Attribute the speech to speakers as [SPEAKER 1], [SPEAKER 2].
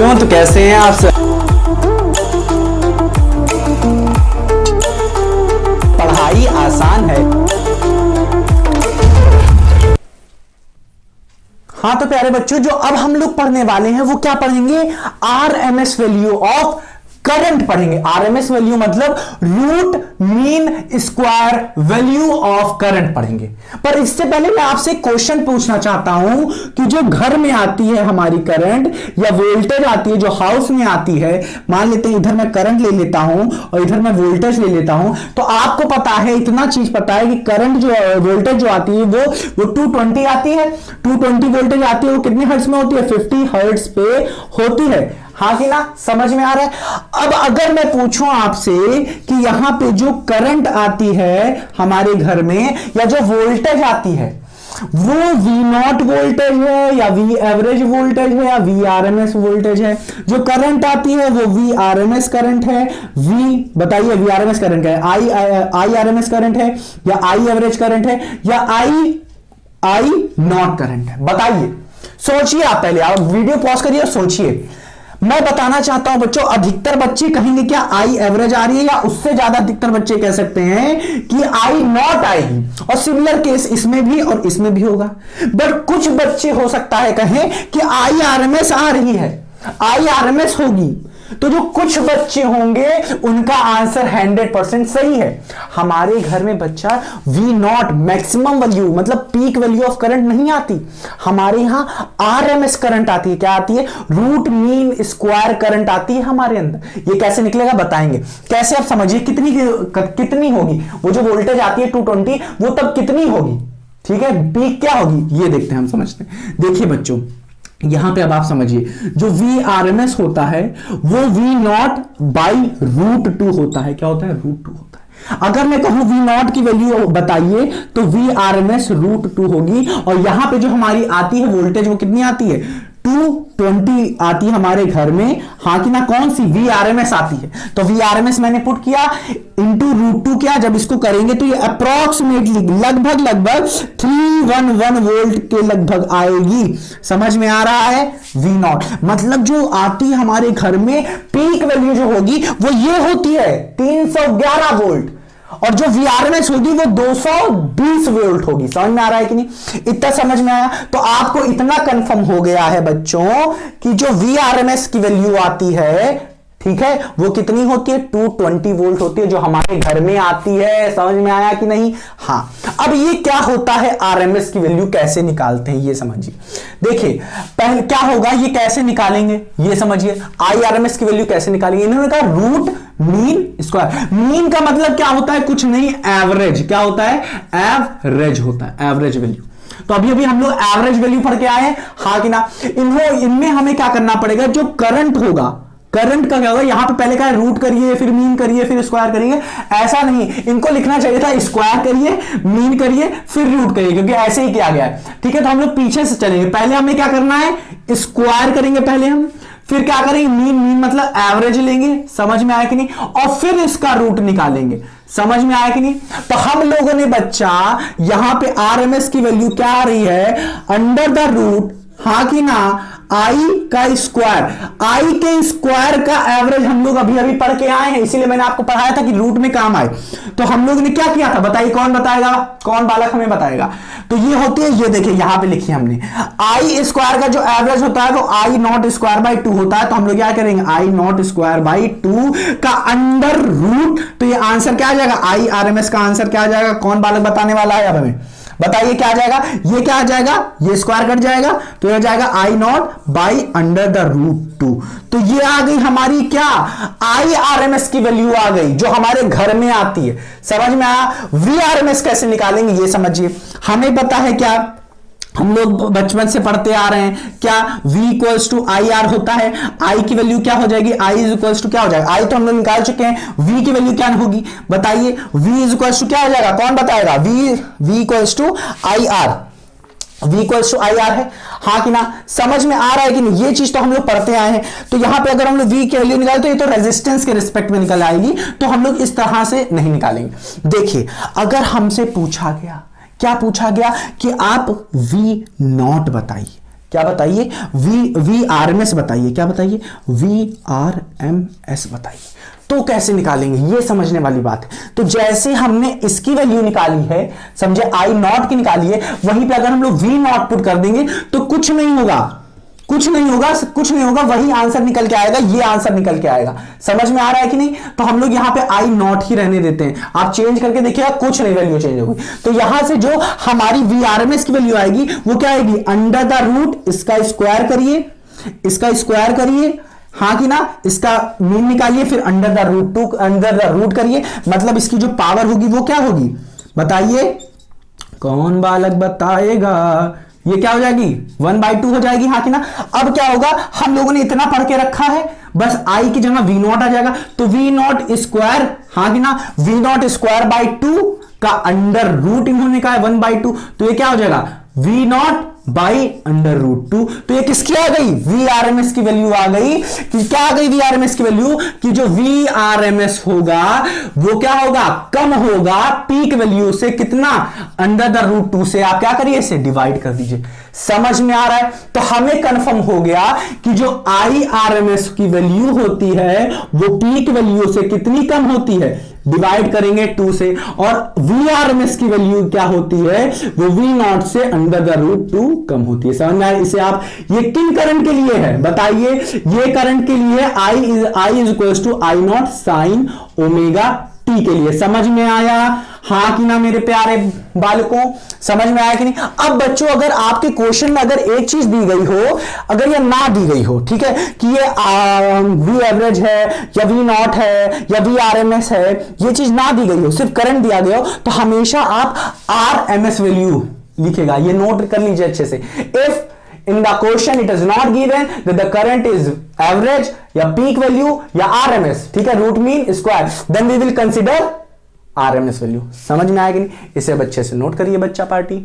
[SPEAKER 1] क्यों, तो कैसे हैं आप सब? पढ़ाई आसान है। हाँ तो प्यारे बच्चों, जो अब हम लोग पढ़ने वाले हैं वो क्या पढ़ेंगे? आरएमएस वैल्यू ऑफ करंट पढ़ेंगे। आरएमएस वैल्यू मतलब root mean square value of current पढ़ेंगे। पर इससे पहले मैं आपसे क्वेश्चन पूछना चाहता हूं कि जो घर में आती है हमारी करंट या वोल्टेज आती है, जो हाउस में आती है, मान लेते हैं इधर मैं करंट ले लेता हूं और इधर मैं वोल्टेज ले लेता हूं, तो आपको पता है, इतना चीज पता है कि करंट जो वोल्टेज जो आती है वो 220 आती है। 220 वोल्टेज आती है, वो कितने हर्ट्ज में होती है? 50 हर्ट्ज पे होती है। हाँ कि ना? समझ में आ रहा है? अब अगर मैं पूछूं आपसे कि यहां पे जो करंट आती है हमारे घर में या जो वोल्टेज आती है वो V0 वोल्टेज है या V एवरेज वोल्टेज है या V RMS वोल्टेज है? जो करंट आती है वो V RMS करंट है। बताइए V RMS करंट है, I RMS करंट है या I एवरेज करंट है या I नॉट करंट है? बताइए, सोचिए। आप पहले आप वीडियो पॉज करिए और सोचिए। मैं बताना चाहता हूं बच्चों, अधिकतर बच्चे कहेंगे क्या आई एवरेज आ रही है, या उससे ज्यादा अधिकतर बच्चे कह सकते हैं कि आई नॉट आएगी। और सिमिलर केस इसमें भी और इसमें भी होगा। बट कुछ बच्चे हो सकता है कहें कि आई आरएमएस आ रही है, आई आरएमएस होगी। तो जो कुछ बच्चे होंगे उनका आंसर 100% सही है। हमारे घर में बच्चा V0 मैक्सिमम वैल्यू मतलब पीक वैल्यू ऑफ करंट नहीं आती, हमारे यहां RMS करंट आती है। क्या आती है? रूट मीन स्क्वायर करंट आती है हमारे अंदर। ये कैसे निकलेगा बताएंगे। कैसे? आप समझिए कितनी होगी वो जो वोल्टेज आती है 220, वो तब कितनी होगी? ठीक है, पीक क्या होगी ये देखते हैं, हम समझते हैं। देखिए बच्चों, यहां पे अब आप समझिए, जो V RMS होता है वो V0 बाई रूट 2 होता है। क्या होता है? रूट 2 होता है। अगर मैं कहूं V0 की वैल्यू बताइए तो V RMS रूट 2 होगी। और यहां पे जो हमारी आती है वोल्टेज वो कितनी आती है? 220 आती है हमारे घर में। हाँ कि ना? कौन सी? V RMS आती है। तो V RMS मैंने पुट किया इंटू रूट 2 किया। जब इसको करेंगे तो ये अप्रोक्सीमेटली लगभग 311 वोल्ट के लगभग आएगी। समझ में आ रहा है? V0 मतलब जो आती है हमारे घर में पीक वैल्यू जो होगी वो ये होती है 311 वोल्ट, और जो VRMS होगी वो 220 वोल्ट होगी। समझ में आ रहा है कि नहीं? इतना समझ में आया? तो आपको इतना कंफर्म हो गया है बच्चों कि जो VRMS की वैल्यू आती है, ठीक है, वो कितनी होती है? 220 वोल्ट होती है, जो हमारे घर में आती है। समझ में आया कि नहीं? हाँ। अब ये क्या होता है, RMS की वैल्यू कैसे निकालते हैं ये समझिए। देखिए पहले क्या होगा, ये कैसे निकालेंगे ये समझिए। IRMS की वैल्यू कैसे निकालेंगे? इन्होंने कहा रूट मीन स्क्वायर। मीन का मतलब क्या होता है? कुछ नहीं, एवरेज। क्या होता है? एवरेज होता है, एवरेज वैल्यू। तो अभी हम लोग एवरेज वैल्यू पढ़ के आए हैं। हाँ कि ना? इनमें हमें क्या करना पड़ेगा? जो करंट होगा, करंट का क्या होगा, यहां पे पहले क्या है? रूट करिए, फिर मीन करिए, फिर स्क्वायर करिए। ऐसा नहीं, इनको लिखना चाहिए था स्क्वायर करिए, मीन करिए, फिर रूट करिए, क्योंकि ऐसे ही किया गया है। ठीक है, तो हम लोग पीछे से चलेंगे। पहले हमें क्या करना है? स्क्वायर करेंगे पहले हम, फिर क्या करेंगे? मीन मतलब एवरेज लेंगे। समझ में आया कि नहीं? और फिर इसका रूट निकालेंगे। समझ में आया कि नहीं? तो हम लोगों ने बच्चा यहां पे RMS की वैल्यू क्या आ रही है? अंडर द रूट, हाँ कि ना, आई का स्क्वायर। आई के स्क्वायर का एवरेज हम लोग अभी अभी पढ़ के आए हैं, इसीलिए मैंने आपको पढ़ाया था कि रूट में काम आए। तो हम लोग ने क्या किया था बताइए? कौन बताएगा? कौन बालक हमें बताएगा? तो ये होती है, ये देखिए यहां पे लिखी हमने, आई स्क्वायर का जो एवरेज होता है वो आई नॉट स्क्वायर बाई 2 होता है। तो हम लोग क्या करेंगे? आई नॉट स्क्वायर बाई 2 का अंडर रूट। तो ये आंसर क्या आ जाएगा? आई RMS का आंसर क्या आ जाएगा? कौन बालक बताने वाला है? अब हमें बताइए क्या आ जाएगा? ये क्या आ जाएगा? ये स्क्वायर कट जाएगा तो ये आ जाएगा I naught by under the root 2। तो ये आ गई हमारी क्या? आई RMS की वैल्यू आ गई जो हमारे घर में आती है। समझ में आया? VRMS कैसे निकालेंगे ये समझिए। हमें पता है क्या, हम लोग बचपन से पढ़ते आ रहे हैं, क्या V equals to I R होता है। I की वैल्यू क्या हो जाएगी? I इज इक्वल्स टू क्या हो जाएगा? I तो हम लोग निकाल चुके हैं। V की वैल्यू क्या होगी बताइए? V इज इक्वल्स टू क्या हो जाएगा? कौन बताएगा? V equals to I R. V equals to I R है। हाँ कि ना? समझ में आ रहा है कि नहीं? ये चीज तो हम लोग पढ़ते आए हैं। तो यहां पे अगर हम लोग V की वैल्यू निकाले तो ये तो रेजिस्टेंस के रिस्पेक्ट में निकल आएगी, तो हम लोग इस तरह से नहीं निकालेंगे। देखिए अगर हमसे पूछा गया, क्या पूछा गया कि आप V0 बताइए, क्या बताइए, वी आर एम एस बताइए, क्या बताइए, वी आर एम एस बताइए। तो कैसे निकालेंगे, ये समझने वाली बात है। तो जैसे हमने इसकी वैल्यू निकाली है, समझे, आई नॉट की निकाली है, वहीं पे अगर हम लोग वी नॉट पुट कर देंगे तो कुछ नहीं होगा, कुछ नहीं होगा, वही आंसर निकल के आएगा, ये आंसर निकल के आएगा। समझ में आ रहा है कि नहीं? तो हम लोग यहां पे आई नॉट ही रहने देते हैं, आप चेंज करके देखिएगा कुछ नहीं, वैल्यू चेंज होगी। तो यहां से जो हमारी वी आर एम एस की वैल्यू आएगी वो क्या आएगी, अंडर द रूट, इसका स्क्वायर करिए, इसका स्क्वायर करिए, हाँ कि ना, इसका मीन निकालिए, फिर अंडर द रूट करिए, मतलब इसकी जो पावर होगी वो क्या होगी, बताइए, कौन बालक बताएगा, ये क्या हो जाएगी, 1/2 हो जाएगी, हाँ कि ना। अब क्या होगा, हम लोगों ने इतना पढ़ के रखा है, बस आई की जगह वी नॉट आ जाएगा, तो वी नॉट स्क्वायर, हाँ कि ना, वी नॉट स्क्वायर बाई 2 का अंडर रूट होने का है 1/2, तो ये क्या हो जाएगा, V naught by under root 2। तो ये किसकी आ गई, वी आर एम एस की वैल्यू आ गई, कि क्या आ गई वी आर एम एस की वैल्यू, कि जो वी आर एम एस होगा वो क्या होगा, कम होगा पीक वैल्यू से, कितना, अंडर द रूट 2 से। आप क्या करिए, इसे डिवाइड कर दीजिए। समझ में आ रहा है? तो हमें कंफर्म हो गया कि जो आई आर एम एस की वैल्यू होती है वो पीक वैल्यू से कितनी कम होती है, डिवाइड करेंगे 2 से, और वी आर एम एस की वैल्यू क्या होती है, वो वी नॉट से अंडर द रूट 2 कम होती है। समझ में आया? इसे आप, ये किन करंट के लिए है बताइए, ये करंट के लिए I is equal to I naught sine omega t के लिए। समझ में आया, हाँ कि ना मेरे प्यारे बालकों, समझ में आया कि नहीं? अब बच्चों, अगर आपके क्वेश्चन में अगर एक चीज दी गई हो, अगर ये ना दी गई हो, ठीक है, कि ये वी एवरेज है या वी नॉट है या वी आर एम एस है, ये चीज ना दी गई हो, सिर्फ करंट दिया गया हो, तो हमेशा आप आर एम एस वैल्यू लिखेगा, ये नोट कर लीजिए अच्छे से। If in the question it is not given that the current is average या peak value या RMS, ठीक है, root mean square, then we will consider RMS value. समझ में आएगी नहीं? इसे अब अच्छे से नोट करिए बच्चा पार्टी।